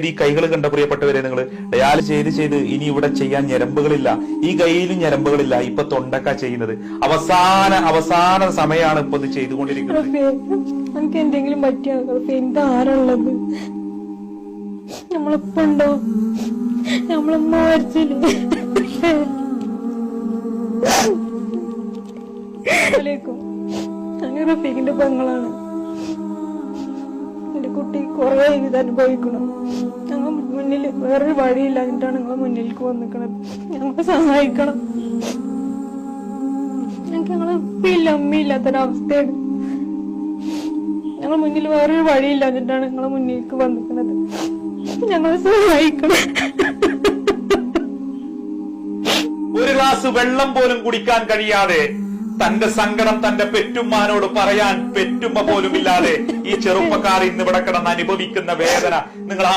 ഈ കൈകൾ കണ്ട പ്രിയപ്പെട്ടവരെ, നിങ്ങൾ ഡയാലിസ് ചെയ്ത് ഇനി ഇവിടെ ചെയ്യാൻ ഞരമ്പുകളില്ല, ഈ കൈയിലും ഞരമ്പുകളില്ല, ഇപ്പൊ തൊണ്ടക്ക ചെയ്യുന്നത്. അവസാന സമയമാണ് ഇപ്പൊ ഇത് ചെയ്തുകൊണ്ടിരിക്കുന്നത്. എനിക്ക് എന്തെങ്കിലും പറ്റിയ എന്താരുള്ളത്? നമ്മളിപ്പോ ഉണ്ടോ? നമ്മളമ്മ മരിച്ചില്ലേ? അങ്ങനെ റഫീഖിന്റെ പെങ്ങളാണ്. എന്റെ കുട്ടി കുറെ ഇത് അനുഭവിക്കണം. ഞങ്ങൾ മുന്നിൽ വേറൊരു വഴിയില്ലാഞ്ഞിട്ടാണ് ഞങ്ങൾ മുന്നിലേക്ക് വന്നിക്കണത്. ഞങ്ങളെ സഹായിക്കണം. ഞങ്ങൾക്ക് ഞങ്ങളെ ഉപ്പയില്ല അമ്മയില്ലാത്തൊരവസ്ഥയാണ്. ഞങ്ങൾ മുന്നിൽ വേറൊരു വഴിയില്ലാഞ്ഞിട്ടാണ് ഞങ്ങളെ മുന്നിലേക്ക് വന്നിക്കണത്. ഞങ്ങളെ സഹായിക്കണം. ഒരു ഗ്ലാസ് വെള്ളം പോലും കുടിക്കാൻ കഴിയാതെ, തന്റെ സങ്കടം തന്റെ പെറ്റുമ്മാനോട് പറയാൻ പെറ്റുമ്മ പോലും ഇല്ലാതെ ഈ ചെറുപ്പക്കാർ ഇന്ന് ഇവിടെ കിടന്ന് അനുഭവിക്കുന്ന വേദന നിങ്ങൾ